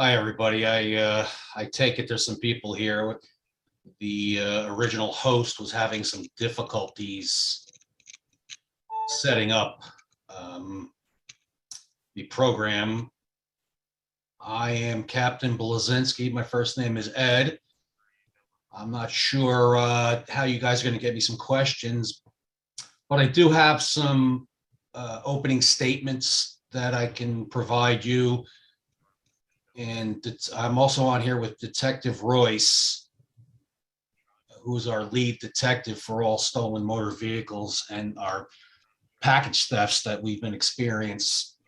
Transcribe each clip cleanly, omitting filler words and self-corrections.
Hi, everybody. I take it there's some people here. The original host was having some difficulties setting up um, the program. I am Captain Blazinski. My first name is Ed. I'm not sure how you guys are going to get me some questions, but I do have some opening statements that I can provide you. And I'm also on here with Detective Royce, who's our lead detective for all stolen motor vehicles and our package thefts that we've been experiencing.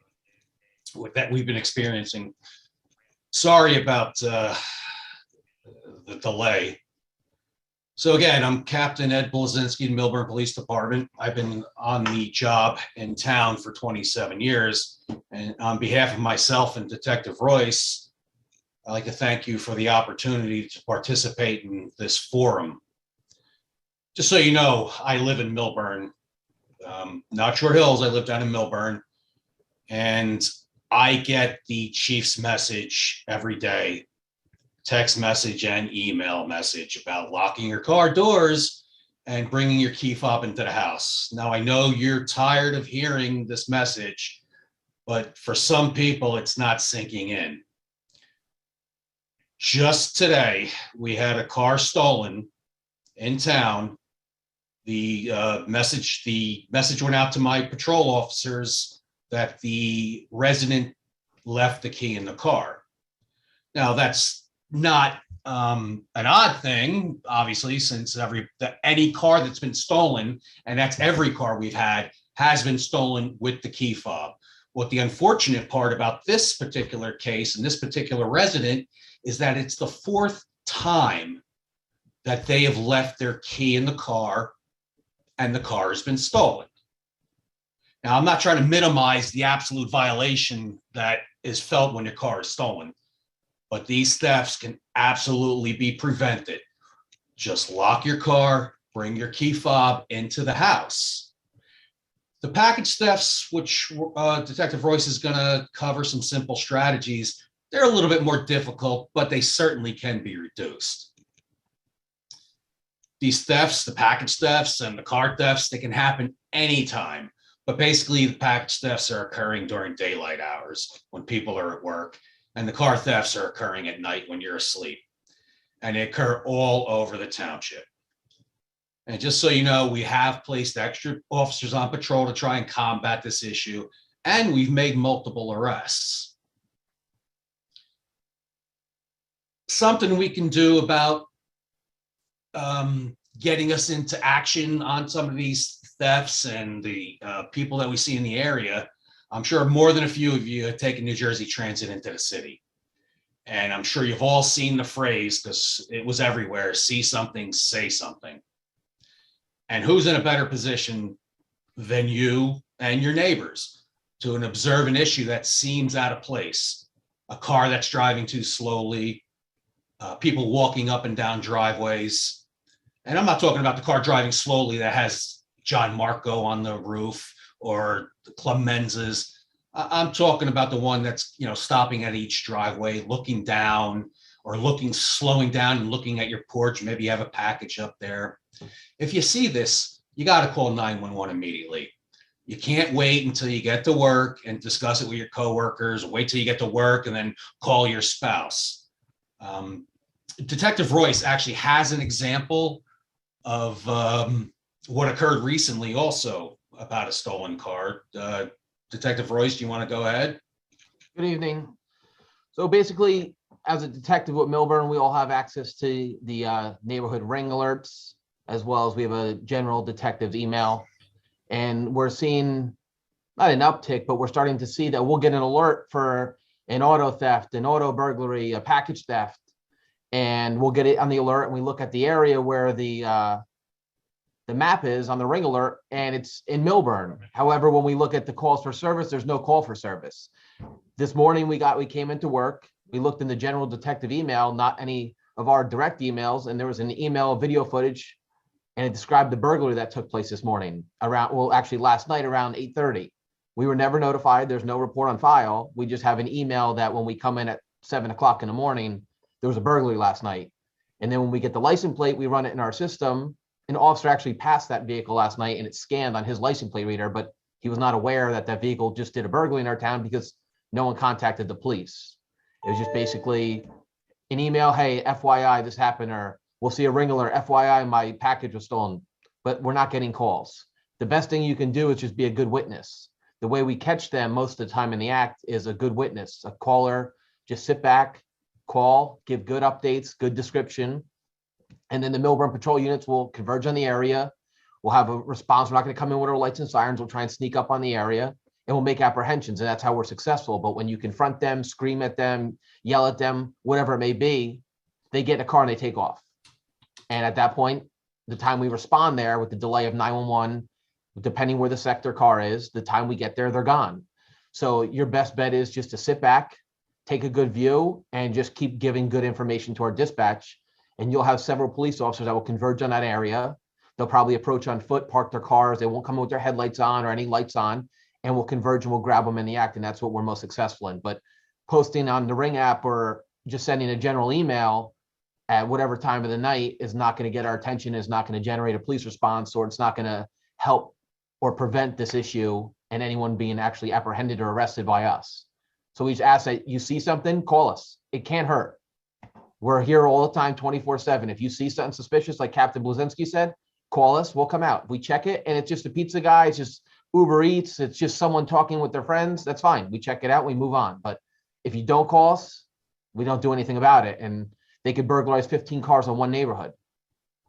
Sorry about the delay. So again, I'm Captain Ed Blazinski in Millburn Police Department. I've been on the job in town for 27 years. And on behalf of myself and Detective Royce, I'd like to thank you for the opportunity to participate in this forum. Just so you know, I live in Millburn, not Short Hills. I live down in Millburn, and I get the chief's message every day, text message and email message about locking your car doors and bringing your key fob into the house. Now, I know you're tired of hearing this message, but for some people, it's not sinking in. Just today, we had a car stolen in town. The message went out to my patrol officers that the resident left the key in the car. Now, that's not an odd thing, obviously, since any car that's been stolen, and that's every car we've had, has been stolen with the key fob. What the unfortunate part about this particular case and this particular resident is that it's the fourth time that they have left their key in the car and the car has been stolen. Now, I'm not trying to minimize the absolute violation that is felt when your car is stolen, but these thefts can absolutely be prevented. Just lock your car, bring your key fob into the house. The package thefts, which Detective Royce is going to cover some simple strategies, they're a little bit more difficult, but they certainly can be reduced. These thefts, the package thefts and the car thefts, they can happen anytime. But basically, the package thefts are occurring during daylight hours when people are at work, and the car thefts are occurring at night when you're asleep. And they occur all over the township. And just so you know, we have placed extra officers on patrol to try and combat this issue, and we've made multiple arrests. Something we can do about getting us into action on some of these thefts and the people that we see in the area. I'm sure more than a few of you have taken New Jersey Transit into the city. And I'm sure you've all seen the phrase, because it was everywhere: see something, say something. And who's in a better position than you and your neighbors to observe an issue that seems out of place? A car that's driving too slowly, people walking up and down driveways. And I'm not talking about the car driving slowly that has John Marco on the roof or the Club Menz's. I'm talking about the one that's, stopping at each driveway, looking down or slowing down and looking at your porch. Maybe you have a package up there. If you see this, you got to call 911 immediately. You can't wait until you get to work and discuss it with your coworkers. Wait till you get to work and then call your spouse. Detective Royce actually has an example of what occurred recently also about a stolen car. Detective Royce, do you want to go ahead? Good evening. So basically, as a detective with Millburn, we all have access to the neighborhood ring alerts, as well as we have a general detective email. And we're seeing, not an uptick, but we're starting to see that we'll get an alert for an auto theft, an auto burglary, a package theft. And we'll get it on the alert, and we look at the area where the map is on the ring alert, and it's in Millburn. However, when we look at the calls for service, there's no call for service. This morning we came into work, we looked in the general detective email, not any of our direct emails, and there was an email video footage, and it described the burglary that took place this morning actually last night around 8:30. We were never notified. There's no report on file. We just have an email that when we come in at 7 o'clock in the morning, there was a burglary last night. And then when we get the license plate, we run it in our system. An officer actually passed that vehicle last night and it scanned on his license plate reader, but he was not aware that that vehicle just did a burglary in our town because no one contacted the police. It was just basically an email, hey, FYI, this happened, or we'll see a ring alert, FYI, my package was stolen, but we're not getting calls. The best thing you can do is just be a good witness. The way we catch them most of the time in the act is a good witness, a caller. Just sit back, call, give good updates, good description. And then the Millburn patrol units will converge on the area. We'll have a response. We're not going to come in with our lights and sirens. We'll try and sneak up on the area and we'll make apprehensions. And that's how we're successful. But when you confront them, scream at them, yell at them, whatever it may be, they get in a car and they take off. And at that point, the time we respond there with the delay of 911, depending where the sector car is, the time we get there, they're gone. So your best bet is just to sit back, take a good view, and just keep giving good information to our dispatch. And you'll have several police officers that will converge on that area. They'll probably approach on foot, park their cars. They won't come in with their headlights on or any lights on, and we'll converge and we'll grab them in the act. And that's what we're most successful in. But posting on the Ring app or just sending a general email at whatever time of the night is not going to get our attention, is not going to generate a police response, or it's not going to help or prevent this issue and anyone being actually apprehended or arrested by us. So we just ask that you see something, call us. It can't hurt. We're here all the time, 24/7. If you see something suspicious, like Captain Blazinski said, call us, we'll come out. We check it and it's just a pizza guy, it's just Uber Eats, it's just someone talking with their friends, that's fine. We check it out, we move on. But if you don't call us, we don't do anything about it. And they could burglarize 15 cars in one neighborhood.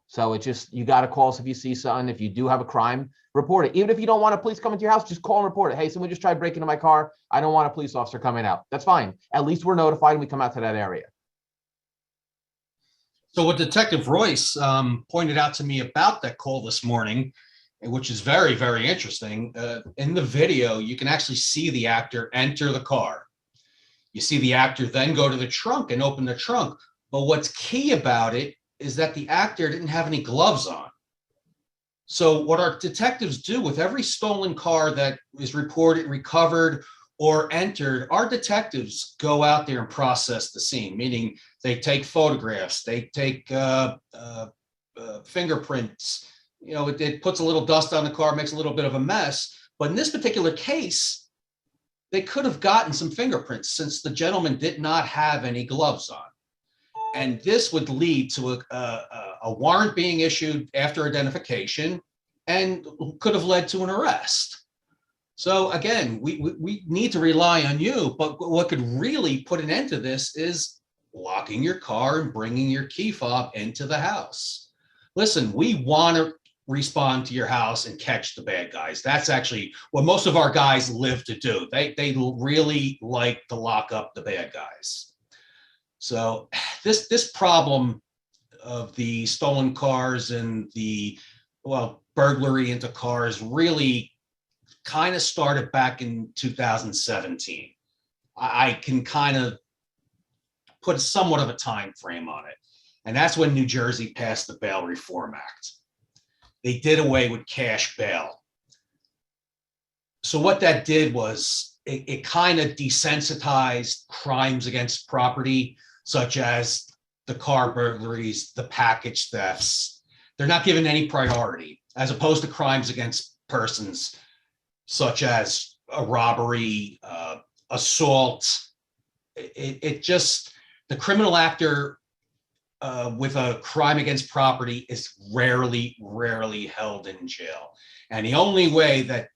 So it's just, you got to call us if you see something. If you do have a crime, report it. Even if you don't want a police coming to your house, just call and report it. Hey, someone just tried breaking into my car. I don't want a police officer coming out. That's fine. At least we're notified and we come out to that area. So what Detective Royce pointed out to me about that call this morning, which is very, very interesting, in the video, you can actually see the actor enter the car. You see the actor then go to the trunk and open the trunk. But what's key about it is that the actor didn't have any gloves on. So what our detectives do with every stolen car that is reported, recovered, or entered, our detectives go out there and process the scene, meaning they take photographs, they take fingerprints. You know, it puts a little dust on the car, makes a little bit of a mess. But in this particular case, they could have gotten some fingerprints since the gentleman did not have any gloves on. And this would lead to a warrant being issued after identification and could have led to an arrest. So again, we need to rely on you, but what could really put an end to this is locking your car and bringing your key fob into the house. Listen, we want to respond to your house and catch the bad guys. That's actually what most of our guys live to do. They really like to lock up the bad guys. So this problem of the stolen cars and the, well, burglary into cars really kind of started back in 2017. I can kind of put somewhat of a time frame on it. And that's when New Jersey passed the Bail Reform Act. They did away with cash bail. So what that did was it kind of desensitized crimes against property, such as the car burglaries, the package thefts. They're not given any priority, as opposed to crimes against persons, such as a robbery, assault. It just, the criminal actor with a crime against property is rarely held in jail. And the only way that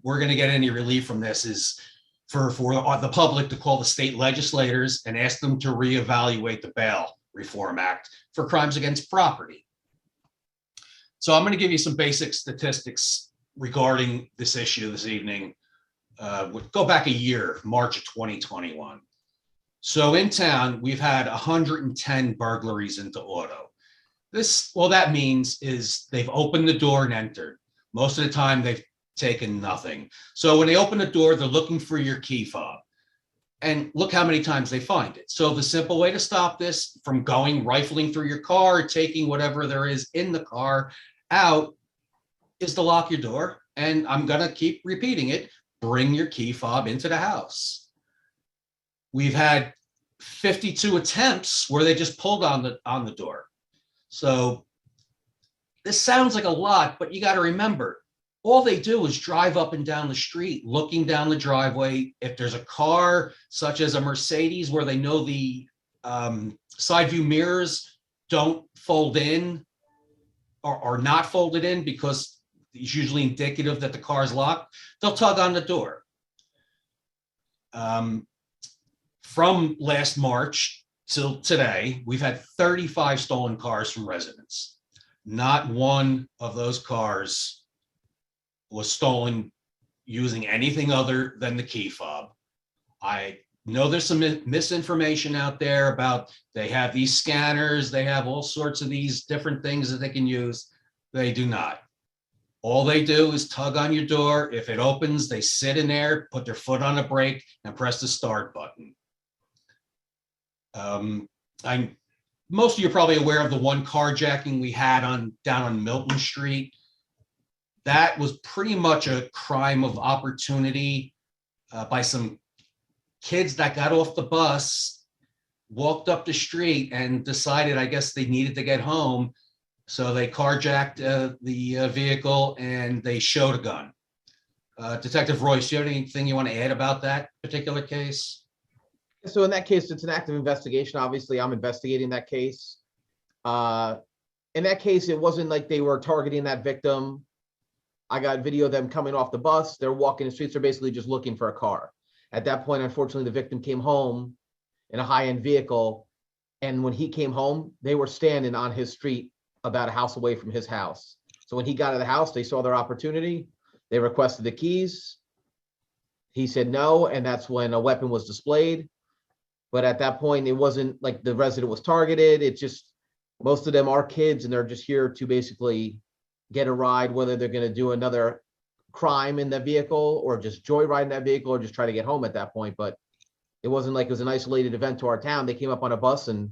we're going to get any relief from this is for the public to call the state legislators and ask them to reevaluate the Bail Reform Act for crimes against property. So I'm going to give you some basic statistics regarding this issue this evening. Go back a year, March of 2021. So in town, we've had 110 burglaries into auto. What that means is they've opened the door and entered. Most of the time, they've taken nothing. So when they open the door, they're looking for your key fob. And look how many times they find it. So the simple way to stop this from rifling through your car, taking whatever there is in the car out, is to lock your door. And I'm going to keep repeating it. Bring your key fob into the house. We've had 52 attempts where they just pulled on the door. So this sounds like a lot, but you got to remember, all they do is drive up and down the street, looking down the driveway. If there's a car such as a Mercedes where they know the side view mirrors don't fold in or are not folded in because it's usually indicative that the car is locked, they'll tug on the door. From last March till today, we've had 35 stolen cars from residents. Not one of those cars was stolen using anything other than the key fob. I know there's some misinformation out there about they have these scanners, they have all sorts of these different things that they can use. They do not. All they do is tug on your door. If it opens, they sit in there, put their foot on the brake and press the start button. Most of you are probably aware of the one carjacking we had down on Milton Street. That was pretty much a crime of opportunity by some kids that got off the bus, walked up the street and decided, I guess, they needed to get home. So they carjacked the vehicle and they showed a gun. Detective Royce, do you have anything you want to add about that particular case? So in that case, it's an active investigation. Obviously, I'm investigating that case. In that case, it wasn't like they were targeting that victim. I got video of them coming off the bus. They're walking the streets. They're basically just looking for a car. At that point, unfortunately, the victim came home in a high-end vehicle. And when he came home, they were standing on his street about a house away from his house. So when he got out of the house, they saw their opportunity. They requested the keys. He said no, and that's when a weapon was displayed. But at that point, it wasn't like the resident was targeted. It's just most of them are kids and they're just here to basically get a ride, whether they're going to do another crime in the vehicle or just joyride in that vehicle or just try to get home at that point. But it wasn't like it was an isolated event to our town. They came up on a bus and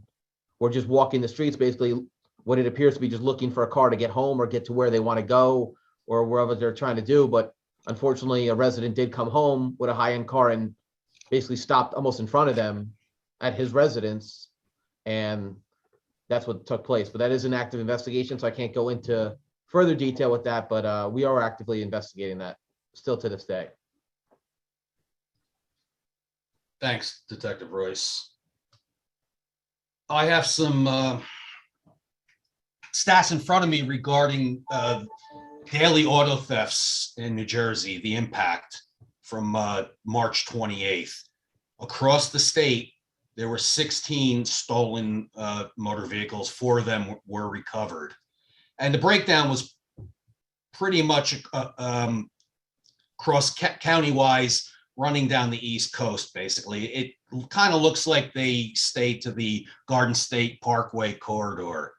were just walking the streets, basically what it appears to be just looking for a car to get home or get to where they want to go or wherever they're trying to do. But unfortunately, a resident did come home with a high-end car and basically stopped almost in front of them at his residence, and that's what took place. But that is an active investigation, so I can't go into further detail with that, but we are actively investigating that still to this day. Thanks, Detective Royce. I have some stats in front of me regarding daily auto thefts in New Jersey, the impact from March 28th. Across the state, there were 16 stolen motor vehicles. 4 of them were recovered. And the breakdown was pretty much cross county-wise, running down the East Coast, basically. It kind of looks like they stayed to the Garden State Parkway corridor.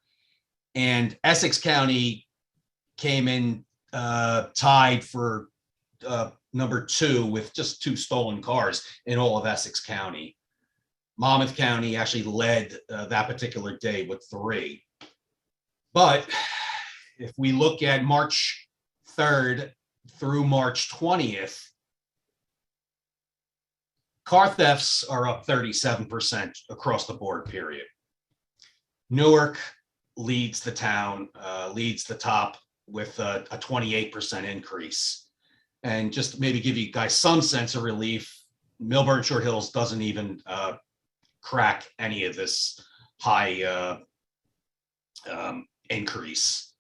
And Essex County came in tied for number 2 with just 2 stolen cars in all of Essex County. Monmouth County actually led that particular day with 3. But if we look at March 3rd through March 20th, car thefts are up 37% across the board, period. Newark leads the town, leads the top with a 28% increase. And just to maybe give you guys some sense of relief, Millburn Short Hills doesn't even crack any of this high increase.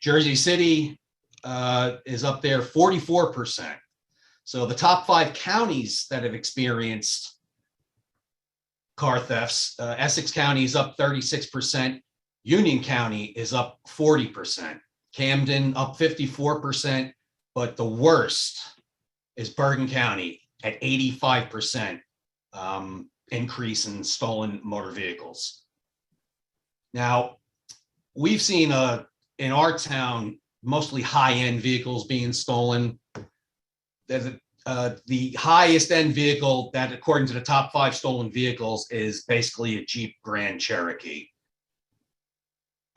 Jersey City is up there 44%. So the top 5 counties that have experienced car thefts, Essex County is up 36%, Union County is up 40%, Camden up 54%, but the worst is Bergen County at 85% increase in stolen motor vehicles. Now, we've seen in our town mostly high-end vehicles being stolen. The highest end vehicle that, according to the top 5 stolen vehicles, is basically a Jeep Grand Cherokee.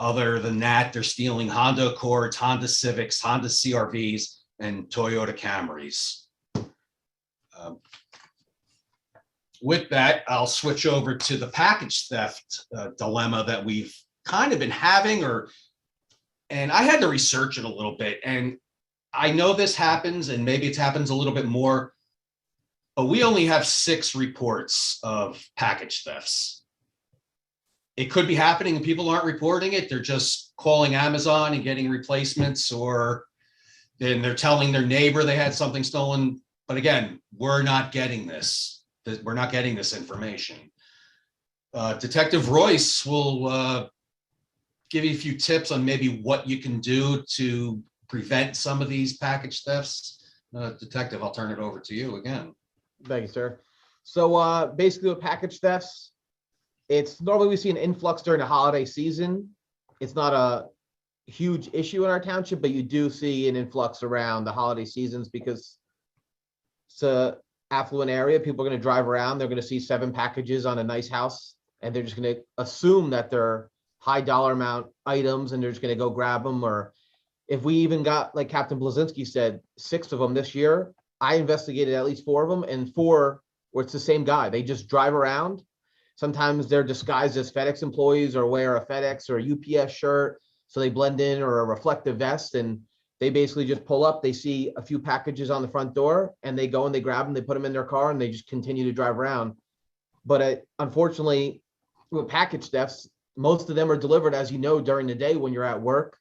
Other than that, they're stealing Honda Accords, Honda Civics, Honda CRVs, and Toyota Camrys. with that, I'll switch over to the package theft dilemma that we've kind of been having, and I had to research it a little bit. And I know this happens, and maybe it happens a little bit more, but we only have 6 reports of package thefts. It could be happening and people aren't reporting it. They're just calling Amazon and getting replacements, or then they're telling their neighbor they had something stolen. But again, we're not getting this. We're not getting this information. Detective Royce will give you a few tips on maybe what you can do to prevent some of these package thefts. Detective, I'll turn it over to you again. Thank you, sir. So basically with package thefts, it's normally we see an influx during the holiday season. It's not a huge issue in our township, but you do see an influx around the holiday seasons because it's a affluent area. People are going to drive around. They're going to see 7 packages on a nice house, and they're just going to assume that they're high dollar amount items, and they're just going to go grab them. Or if we even got, like Captain Blazinski said, 6 of them this year, I investigated at least 4 of them, and 4 where it's the same guy. They just drive around. Sometimes they're disguised as FedEx employees or wear a FedEx or a UPS shirt, so they blend in, or a reflective vest, and they basically just pull up. They see a few packages on the front door, and they go and they grab them, they put them in their car, and they just continue to drive around. But unfortunately, with package thefts, most of them are delivered, as you know, during the day when you're at work.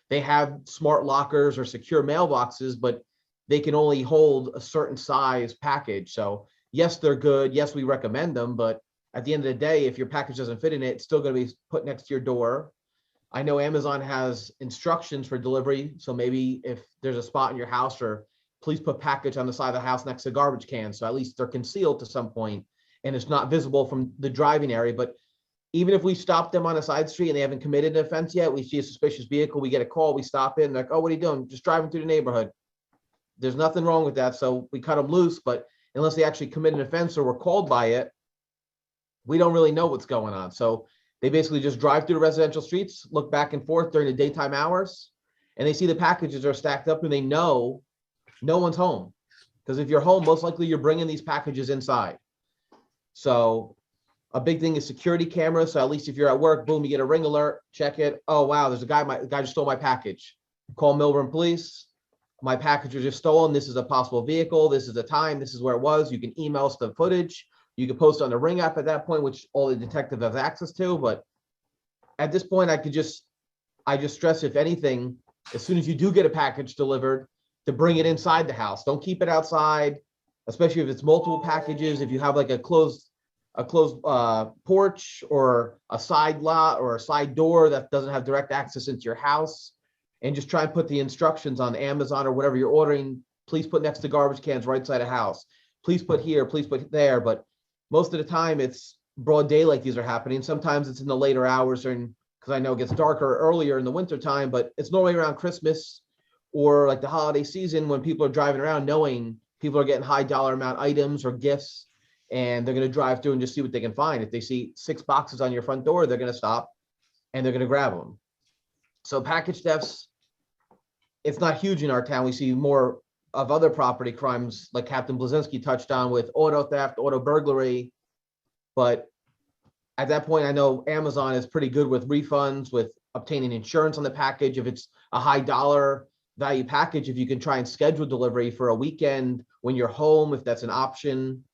They have smart lockers or secure mailboxes, but they can only hold a certain size package. So yes, they're good. Yes, we recommend them, but at the end of the day, if your package doesn't fit in it, it's still going to be put next to your door. I know Amazon has instructions for delivery. So maybe if there's a spot in your house, or please put package on the side of the house next to garbage cans. So at least they're concealed to some point and it's not visible from the driving area. But even if we stop them on a side street and they haven't committed an offense yet, we see a suspicious vehicle, we get a call, we stop in, like, oh, what are you doing? Just driving through the neighborhood. There's nothing wrong with that. So we cut them loose, but unless they actually commit an offense or were called by it, we don't really know what's going on. So they basically just drive through the residential streets, look back and forth during the daytime hours, and they see the packages are stacked up and they know no one's home. Because if you're home, most likely you're bringing these packages inside. So a big thing is security cameras. So at least if you're at work, boom, you get a ring alert, check it. Oh, wow, there's a guy, the guy just stole my package. Call Millburn Police. My package was just stolen. This is a possible vehicle. This is the time. This is where it was. You can email us the footage. You can post on the Ring app at that point, which all the detectives have access to. But at this point, I just stress, if anything, as soon as you do get a package delivered, to bring it inside the house. Don't keep it outside, especially if it's multiple packages. If you have like a closed porch or a side lot or a side door that doesn't have direct access into your house, and just try and put the instructions on Amazon or whatever you're ordering. Please put next to garbage cans right side of house. Please put here, please put there. But most of the time it's broad daylight these are happening. Sometimes it's in the later hours, and because I know it gets darker earlier in the winter time, but it's normally around Christmas or like the holiday season when people are driving around knowing people are getting high dollar amount items or gifts, and they're going to drive through and just see what they can find. If they see 6 boxes on your front door, they're going to stop and they're going to grab them. So package thefts, it's not huge in our town. We see more of other property crimes like Captain Blazinski touched on with auto theft, auto burglary. But at that point, I know Amazon is pretty good with refunds, with obtaining insurance on the package. If it's a high dollar value package, if you can try and schedule delivery for a weekend when you're home, if that's an option.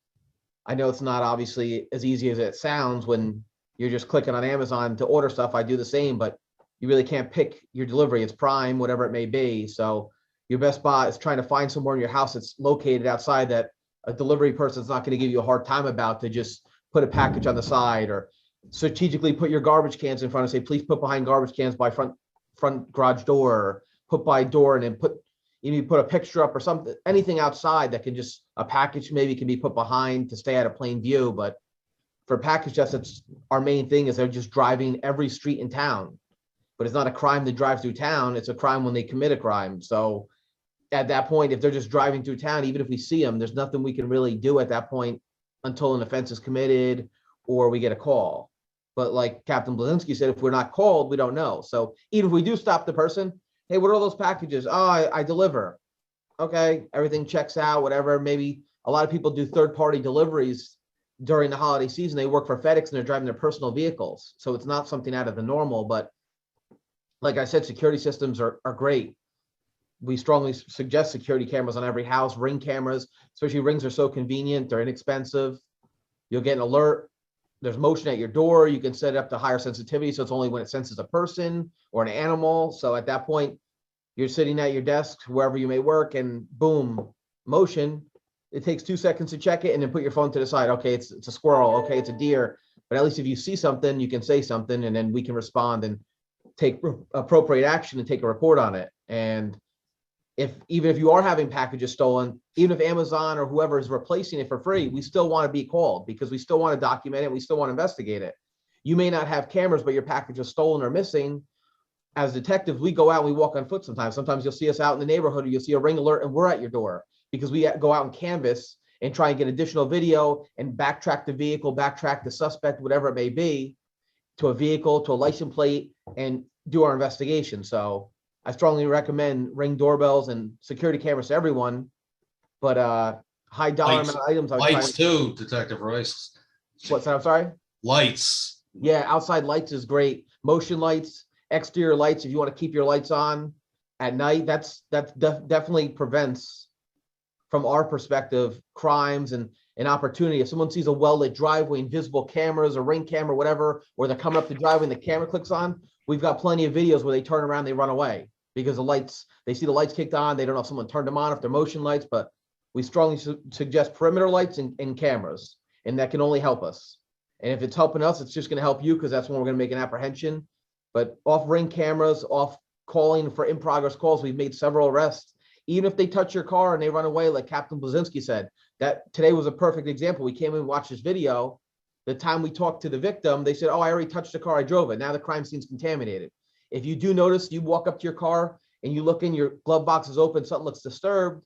I know it's not obviously as easy as it sounds when you're just clicking on Amazon to order stuff. I do the same, but you really can't pick your delivery. It's Prime, whatever it may be. So your best bet is trying to find somewhere in your house that's located outside that a delivery person's not going to give you a hard time about, to just put a package on the side, or strategically put your garbage cans in front and say, please put behind garbage cans by front garage door, or put by door, and then put a picture up or something, anything outside that can just, a package maybe can be put behind to stay out of plain view. But for package thefts, that's our main thing, is they're just driving every street in town. But it's not a crime to drive through town. It's a crime when they commit a crime. So at that point, if they're just driving through town, even if we see them, there's nothing we can really do at that point until an offense is committed or we get a call. But like Captain Blazinski said, if we're not called, we don't know. So even if we do stop the person, hey, what are all those packages? Oh, I deliver. Okay, everything checks out, whatever. Maybe a lot of people do third-party deliveries during the holiday season, they work for FedEx and they're driving their personal vehicles. So it's not something out of the normal, but like I said, security systems are great. We strongly suggest security cameras on every house, ring cameras, especially rings are so convenient, they're inexpensive. You'll get an alert. There's motion at your door. You can set it up to higher sensitivity. So it's only when it senses a person or an animal. So at that point, you're sitting at your desk, wherever you may work, and boom, motion. It takes 2 seconds to check it and then put your phone to the side. Okay, it's a squirrel. Okay, it's a deer. But at least if you see something, you can say something and then we can respond and take appropriate action and take a report on it. And even if you are having packages stolen, even if Amazon or whoever is replacing it for free, we still want to be called because we still want to document it. We still want to investigate it. You may not have cameras, but your package is stolen or missing. As detectives, we go out and we walk on foot sometimes. Sometimes you'll see us out in the neighborhood or you'll see a ring alert and we're at your door because we go out and canvas and try and get additional video and backtrack the vehicle, backtrack the suspect, whatever it may be, to a vehicle, to a license plate, and do our investigation. So I strongly recommend Ring doorbells and security cameras to everyone, but high dollar amount items. Lights too, Detective Royce. What's that? I'm sorry? Lights. Yeah, outside lights is great. Motion lights, exterior lights. If you want to keep your lights on at night, that definitely prevents, from our perspective, crimes and an opportunity. If someone sees a well-lit driveway, invisible cameras, a ring camera, whatever, or they're coming up the driveway and the camera clicks on, we've got plenty of videos where they turn around, they run away because the lights, they see the lights kicked on. They don't know if someone turned them on, if they're motion lights, but we strongly suggest perimeter lights and cameras, and that can only help us. And if it's helping us, it's just going to help you because that's when we're going to make an apprehension. But off ring cameras, off calling for in progress calls, we've made several arrests. Even if they touch your car and they run away, like Captain Blazinski said, that today was a perfect example. We came in and watched this video. The time we talked to the victim, they said, oh, I already touched the car, I drove it. Now the crime scene's contaminated. If you do notice, you walk up to your car and you look in, your glove box is open, something looks disturbed,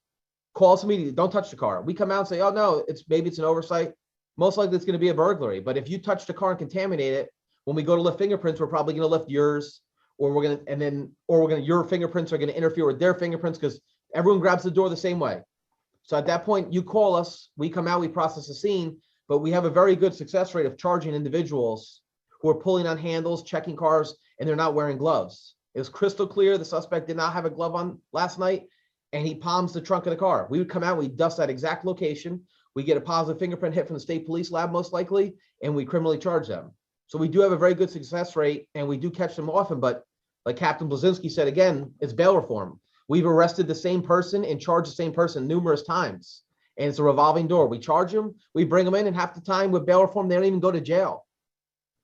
call us immediately. Don't touch the car. We come out and say, oh no, maybe it's an oversight. Most likely it's going to be a burglary. But if you touch the car and contaminate it, when we go to lift fingerprints, we're probably going to lift yours, or your fingerprints are going to interfere with their fingerprints because everyone grabs the door the same way. So at that point, you call us, we come out, we process the scene, but we have a very good success rate of charging individuals who are pulling on handles, checking cars, and they're not wearing gloves. It was crystal clear. The suspect did not have a glove on last night, and he palms the trunk of the car. We would come out, we dust that exact location. We get a positive fingerprint hit from the state police lab, most likely, and we criminally charge them. So we do have a very good success rate, and we do catch them often, but like Captain Blazinski said, again, it's bail reform. We've arrested the same person and charged the same person numerous times. And it's a revolving door. We charge them, we bring them in, and half the time with bail reform, they don't even go to jail.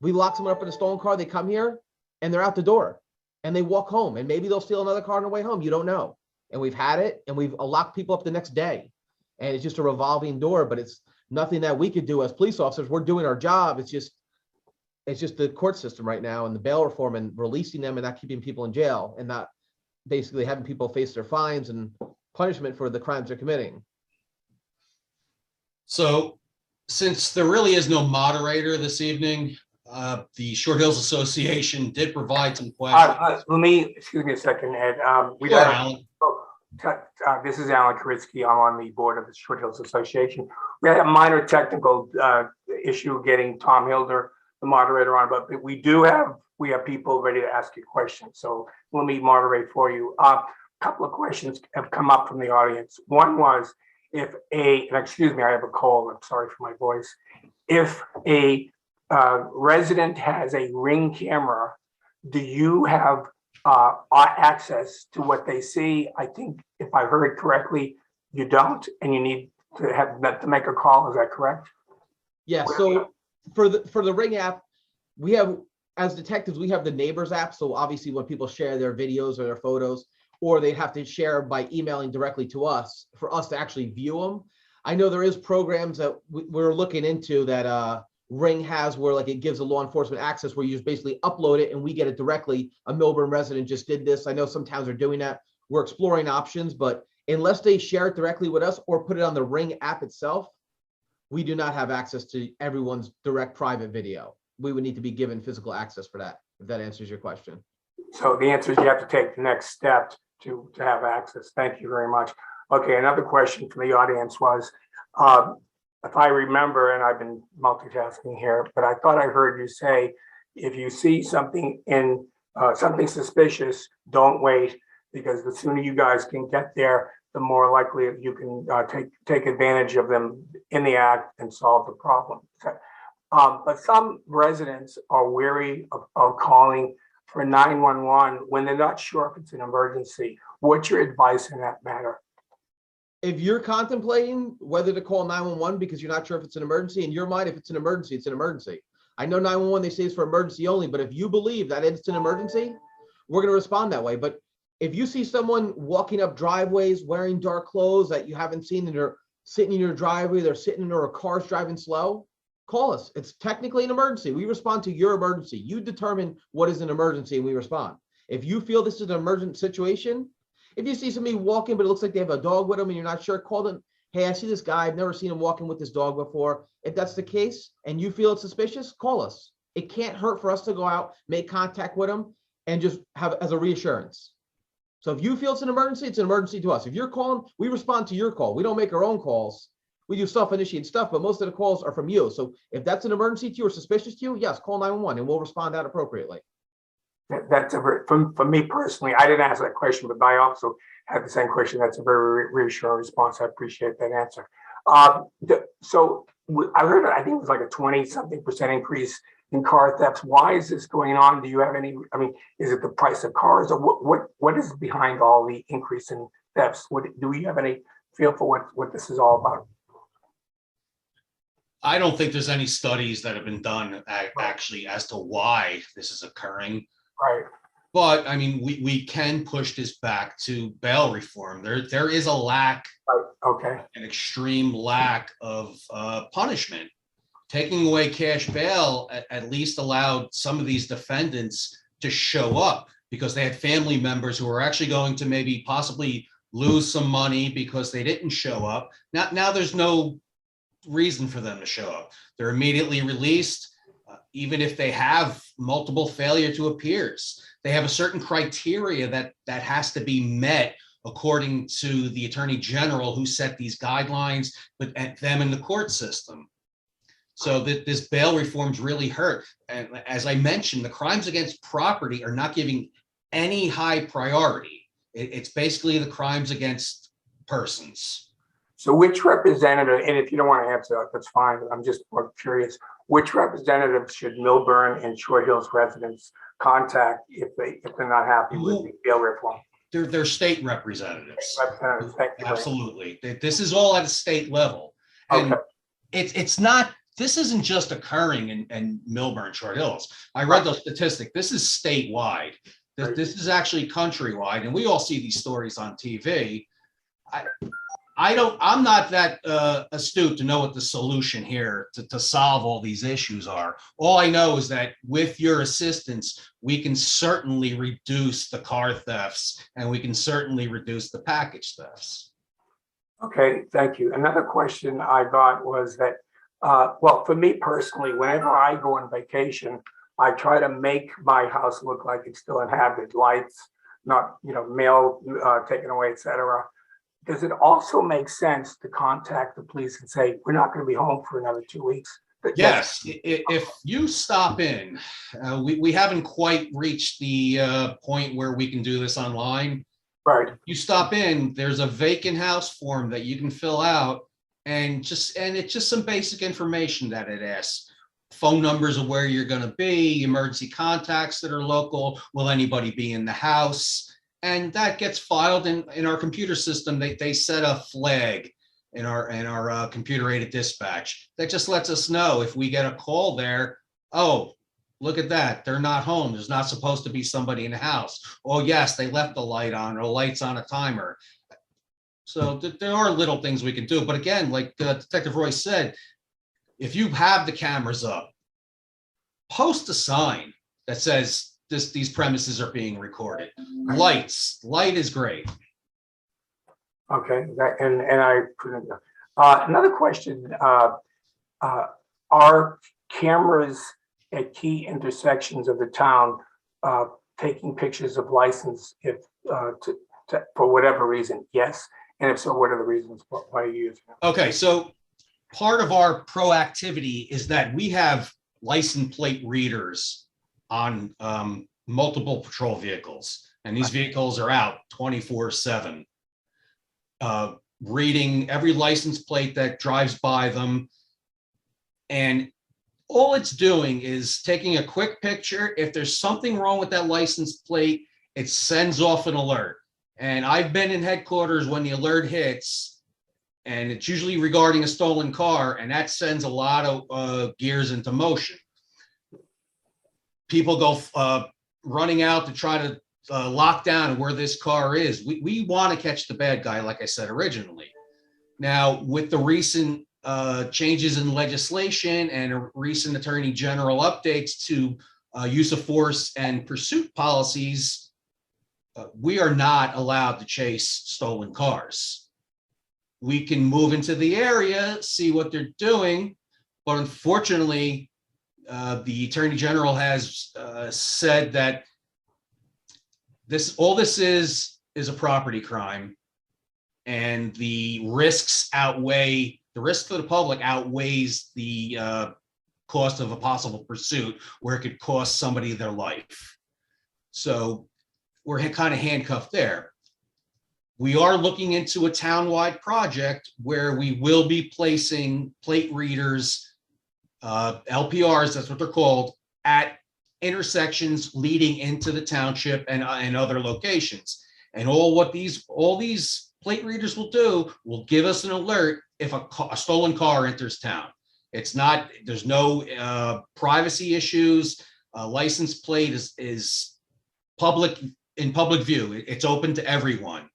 We lock someone up in a stolen car, they come here, and they're out the door. And they walk home. And maybe they'll steal another car on their way home. You don't know. And we've had it, and we've locked people up the next day. And it's just a revolving door, but it's nothing that we could do as police officers. We're doing our job. It's just the court system right now and the bail reform and releasing them and not keeping people in jail and not basically having people face their fines and punishment for the crimes they're committing. So since there really is no moderator this evening, the Short Hills Association did provide some questions. Excuse me a second, Ed. Sure, Alan. This is Alan Kuritsky. I'm on the board of the Short Hills Association. We had a minor technical issue getting Tom Hildner, the moderator, on, but we have people ready to ask you questions. So let me moderate for you. A couple of questions have come up from the audience. One was, excuse me, I have a cold. I'm sorry for my voice. If a resident has a Ring camera, do you have access to what they see? I think if I heard correctly, you don't, and you need to make a call. Is that correct? Yeah. So for the Ring app, we have, as detectives, we have the Neighbors app. So obviously when people share their videos or their photos, or they have to share by emailing directly to us for us to actually view them. I know there is programs that we're looking into that Ring has where like it gives a law enforcement access where you just basically upload it and we get it directly. A Millburn resident just did this. I know some towns are doing that. We're exploring options, but unless they share it directly with us or put it on the Ring app itself, we do not have access to everyone's direct private video. We would need to be given physical access for that, if that answers your question. So the answer is you have to take the next step to have access. Thank you very much. Okay, another question from the audience was, if I remember, and I've been multitasking here, but I thought I heard you say, if you see something in something suspicious, don't wait, because the sooner you guys can get there, the more likely you can take advantage of them in the act and solve the problem. But some residents are wary of calling for 911 when they're not sure if it's an emergency. What's your advice in that matter? If you're contemplating whether to call 911 because you're not sure if it's an emergency, in your mind, if it's an emergency, it's an emergency. I know 911, they say it's for emergency only, but if you believe that it's an emergency, we're going to respond that way. But if you see someone walking up driveways wearing dark clothes that you haven't seen and they're sitting in your driveway, they're sitting in or a car's driving slow, call us. It's technically an emergency. We respond to your emergency. You determine what is an emergency and we respond. If you feel this is an emergent situation, if you see somebody walking, but it looks like they have a dog with them and you're not sure, call them. Hey, I see this guy. I've never seen him walking with this dog before. If that's the case and you feel it's suspicious, call us. It can't hurt for us to go out, make contact with them and just have as a reassurance. So if you feel it's an emergency to us. If you're calling, we respond to your call. We don't make our own calls. We do self-initiated stuff, but most of the calls are from you. So if that's an emergency to you or suspicious to you, yes, call 911 and we'll respond that appropriately. That's for me personally, I didn't ask that question, but I also had the same question. That's a very reassuring response. I appreciate that answer. So I heard, I think it was like a 20-something% increase in car thefts. Why is this going on? Do you have any, I mean, is it the price of cars or what is behind all the increase in thefts? Do we have any feel for what this is all about? I don't think there's any studies that have been done actually as to why this is occurring. Right. But I mean, we can push this back to bail reform. There is a lack, okay, an extreme lack of punishment. Taking away cash bail at least allowed some of these defendants to show up because they had family members who were actually going to maybe possibly lose some money because they didn't show up. Now there's no reason for them to show up. They're immediately released. Even if they have multiple failure to appears, they have a certain criteria that has to be met according to the Attorney General who set these guidelines, but at them in the court system. So that this bail reforms really hurt. And as I mentioned, the crimes against property are not giving any high priority. It's basically the crimes against persons. So which representative, and if you don't want to answer that, that's fine. I'm just more curious. Which representatives should Millburn and Short Hills residents contact if they're not happy with the bail reform? They're state representatives. Representatives, thank you. Absolutely. This is all at a state level. And okay. It's not, this isn't just occurring in Millburn, Short Hills. I read the statistic. This is statewide. This is actually countrywide. And we all see these stories on TV. I'm not that astute to know what the solution here to solve all these issues are. All I know is that with your assistance, we can certainly reduce the car thefts and we can certainly reduce the package thefts. Okay, thank you. Another question I got was that, well, for me personally, whenever I go on vacation, I try to make my house look like it's still inhabited, lights, not, mail taken away, etc. Does it also make sense to contact the police and say, we're not going to be home for another 2 weeks? Yes, if you stop in, we haven't quite reached the point where we can do this online. Right. You stop in, there's a vacant house form that you can fill out and it's just some basic information that it asks. Phone numbers of where you're going to be, emergency contacts that are local, will anybody be in the house? And that gets filed in our computer system. They set a flag in our computer aided dispatch that just lets us know if we get a call there. Oh, look at that. They're not home. There's not supposed to be somebody in the house. Oh, yes, they left the light on or the light's on a timer. So there are little things we can do. But again, like Detective Royce said, if you have the cameras up, post a sign that says these premises are being recorded. Light is great. Okay, and I another question. Are cameras at key intersections of the town taking pictures of license if for whatever reason? Yes. And if so, what are the reasons why you use it? Okay, so part of our proactivity is that we have license plate readers on multiple patrol vehicles, and these vehicles are out 24/7, reading every license plate that drives by them. And all it's doing is taking a quick picture. If there's something wrong with that license plate, it sends off an alert. And I've been in headquarters when the alert hits, and it's usually regarding a stolen car, and that sends a lot of gears into motion. People go running out to try to lock down where this car is. We want to catch the bad guy, like I said originally. Now, with the recent changes in legislation and recent Attorney General updates to use of force and pursuit policies, we are not allowed to chase stolen cars. We can move into the area, see what they're doing, but unfortunately, the Attorney General has said that all this is a property crime, and the risks outweigh the risk for the public outweighs the cost of a possible pursuit, where it could cost somebody their life. So we're kind of handcuffed there. We are looking into a townwide project where we will be placing plate readers, LPRs, that's what they're called, at intersections leading into the township and other locations. And all these plate readers will do will give us an alert if a stolen car enters town. There's no privacy issues. License plate is in public view. It's open to everyone.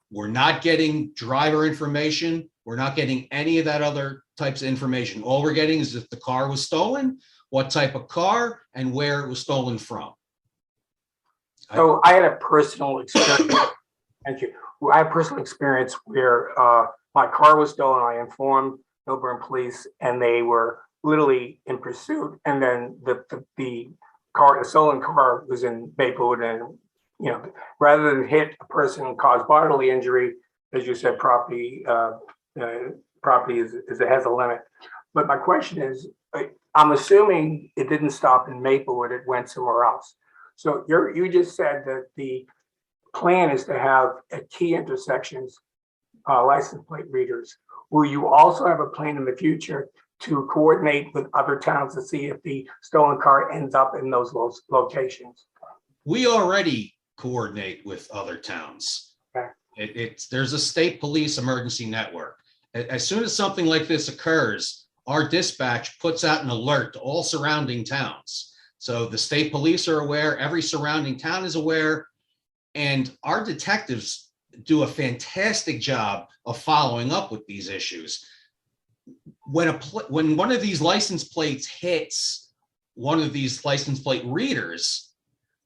We're not getting driver information. We're not getting any of that other types of information. All we're getting is if the car was stolen, what type of car, and where it was stolen from. So I had a personal experience. Thank you. Well, I had a personal experience where my car was stolen. I informed Millburn Police, and they were literally in pursuit. And then the stolen car was in Maplewood, and rather than hit a person and cause bodily injury, as you said, property has a limit. But my question is, I'm assuming it didn't stop in Maplewood; it went somewhere else. So you just said that the plan is to have at key intersections license plate readers. Will you also have a plan in the future to coordinate with other towns to see if the stolen car ends up in those locations? We already coordinate with other towns. Okay. There's a state police emergency network. As soon as something like this occurs, our dispatch puts out an alert to all surrounding towns. So the state police are aware, every surrounding town is aware, and our detectives do a fantastic job of following up with these issues. When one of these license plates hits one of these license plate readers,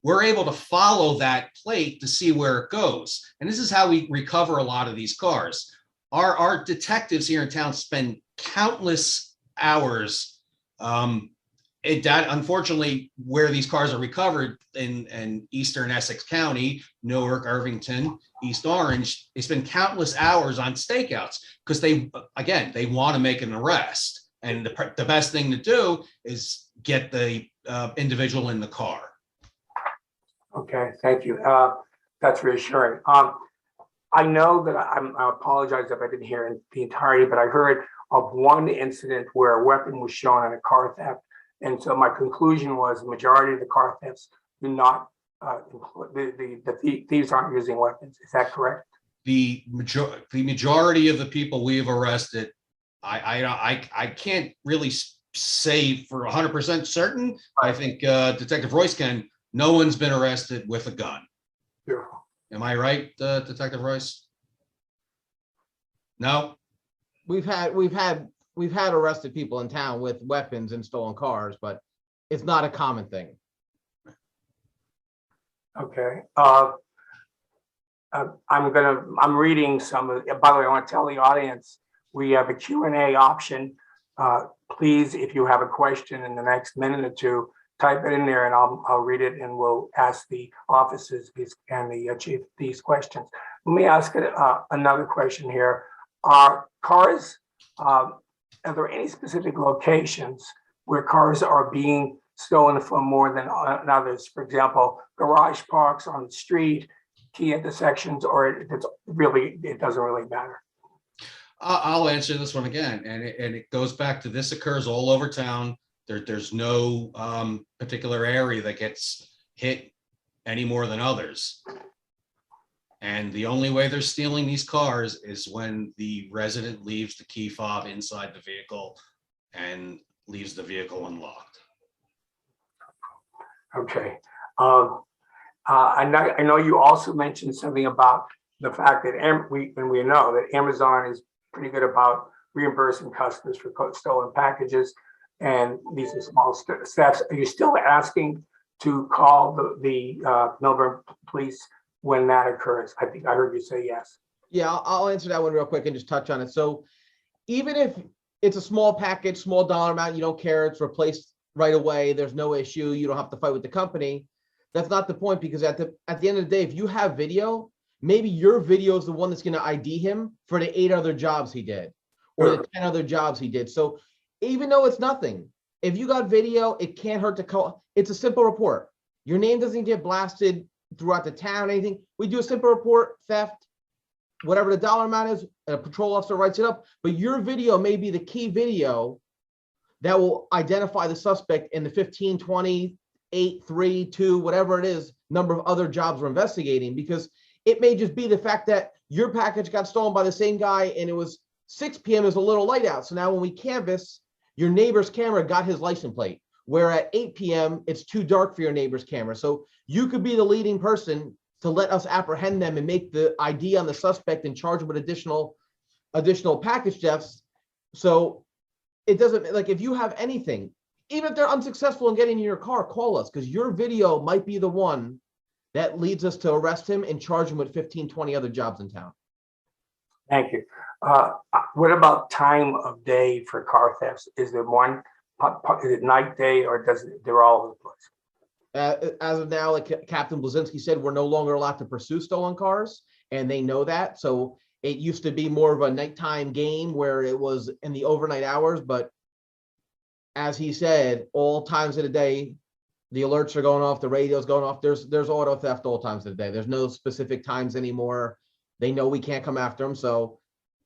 we're able to follow that plate to see where it goes. And this is how we recover a lot of these cars. Our detectives here in town spend countless hours. Unfortunately, where these cars are recovered in Eastern Essex County, Newark, Irvington, East Orange, they spend countless hours on stakeouts because they want to make an arrest. And the best thing to do is get the individual in the car. Okay, thank you. That's reassuring. I know that I apologize if I didn't hear the entirety, but I heard of one incident where a weapon was shown in a car theft. And so my conclusion was the majority of the car thefts do not, the thieves aren't using weapons. Is that correct? The majority of the people we've arrested, I can't really say for 100% certain. I think Detective Royce can. No one's been arrested with a gun. Beautiful. Am I right, Detective Royce? No. We've had arrested people in town with weapons and stolen cars, but it's not a common thing. Okay. I'm reading some of, by the way, I want to tell the audience, we have a Q&A option. Please, if you have a question in the next minute or two, type it in there and I'll read it and we'll ask the officers and the chief these questions. Let me ask another question here. Are cars Are there any specific locations where cars are being stolen for more than others? For example, garage parks on the street, key intersections, or it doesn't really matter? I'll answer this one again, and it goes back to this occurs all over town. There's no particular area that gets hit any more than others. And the only way they're stealing these cars is when the resident leaves the key fob inside the vehicle and leaves the vehicle unlocked. Okay. I know you also mentioned something about the fact that we know that Amazon is pretty good about reimbursing customers for stolen packages, and these are small steps. Are you still asking to call the Millburn Police when that occurs? I think I heard you say yes. Yeah, I'll answer that one real quick and just touch on it. So even if it's a small package, small dollar amount, you don't care, it's replaced right away, there's no issue, you don't have to fight with the company. That's not the point, because at the end of the day, if you have video, maybe your video is the one that's going to ID him for the 8 other jobs he did, or the 10 other jobs he did. So even though it's nothing, if you got video, it can't hurt to call. It's a simple report. Your name doesn't get blasted throughout the town, anything. We do a simple report, theft, whatever the dollar amount is, a patrol officer writes it up, but your video may be the key video that will identify the suspect in the 15, 20, 8, 3, 2, whatever it is, number of other jobs we're investigating, because it may just be the fact that your package got stolen by the same guy and it was 6 p.m. is a little light out. So now when we canvass, your neighbor's camera got his license plate, where at 8 p.m. it's too dark for your neighbor's camera. So you could be the leading person to let us apprehend them and make the ID on the suspect and charge them with additional package thefts. So it doesn't, like, if you have anything, even if they're unsuccessful in getting in your car, call us, because your video might be the one that leads us to arrest him and charge him with 15, 20 other jobs in town. Thank you. What about time of day for car thefts? Is there one, is it night, day, or they're all over the place? As of now, like Captain Blazinski said, we're no longer allowed to pursue stolen cars, and they know that. So it used to be more of a nighttime game where it was in the overnight hours, but as he said, all times of the day, the alerts are going off, the radio's going off. There's auto theft all times of the day. There's no specific times anymore. They know we can't come after them, so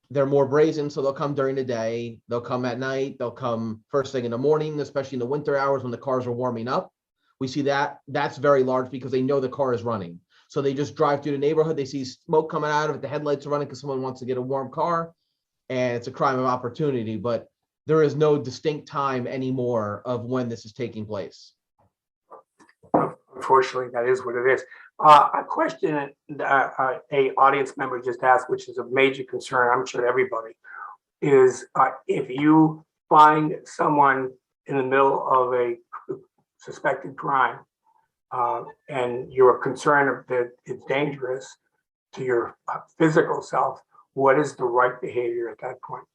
they're more brazen. So they'll come during the day, they'll come at night, they'll come first thing in the morning, especially in the winter hours when the cars are warming up. We see that's very large because they know the car is running. So they just drive through the neighborhood, they see smoke coming out of it, the headlights are running because someone wants to get a warm car, and it's a crime of opportunity. But there is no distinct time anymore of when this is taking place. Unfortunately, that is what it is. A question a audience member just asked, which is a major concern, I'm sure everybody, is if you find someone in the middle of a suspected crime and you're concerned that it's dangerous to your physical self, what is the right behavior at that point?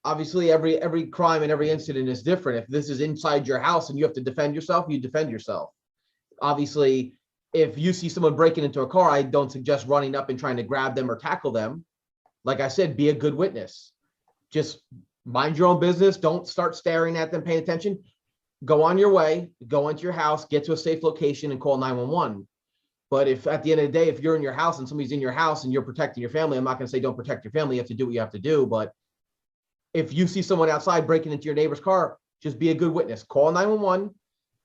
Obviously, every crime and every incident is different. If this is inside your house and you have to defend yourself, you defend yourself. Obviously, if you see someone breaking into a car, I don't suggest running up and trying to grab them or tackle them. Like I said, be a good witness. Just mind your own business. Don't start staring at them, paying attention. Go on your way, go into your house, get to a safe location and call 911. But if at the end of the day, if you're in your house and somebody's in your house and you're protecting your family, I'm not going to say don't protect your family. You have to do what you have to do. But if you see someone outside breaking into your neighbor's car, just be a good witness. Call 911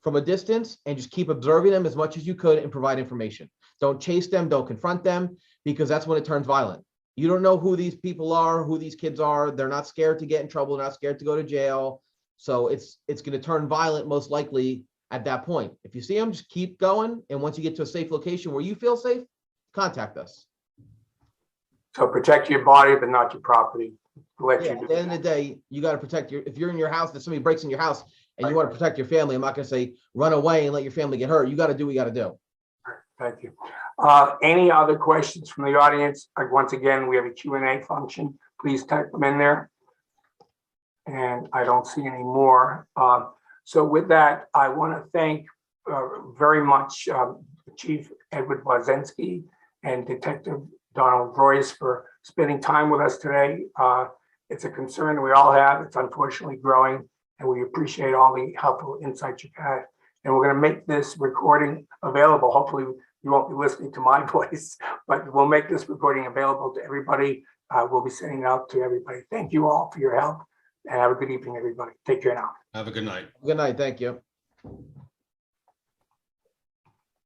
from a distance and just keep observing them as much as you could and provide information. Don't chase them, don't confront them, because that's when it turns violent. You don't know who these people are, who these kids are. They're not scared to get in trouble. They're not scared to go to jail. So it's going to turn violent most likely at that point. If you see them, just keep going. And once you get to a safe location where you feel safe, contact us. So protect your body, but not your property. At the end of the day, you got to protect if you're in your house, that somebody breaks in your house and you want to protect your family, I'm not going to say run away and let your family get hurt. You got to do what you got to do. Thank you. Any other questions from the audience? Once again, we have a Q&A function. Please type them in there. And I don't see any more. So with that, I want to thank very much Chief Edward Blazinski and Detective Donald Royce for spending time with us today It's a concern we all have. It's unfortunately growing, and we appreciate all the helpful insights you've had. And we're going to make this recording available. Hopefully, you won't be listening to my voice, but we'll make this recording available to everybody. We'll be sending it out to everybody. Thank you all for your help, and have a good evening, everybody. Take care now. Have a good night. Good night. Thank you.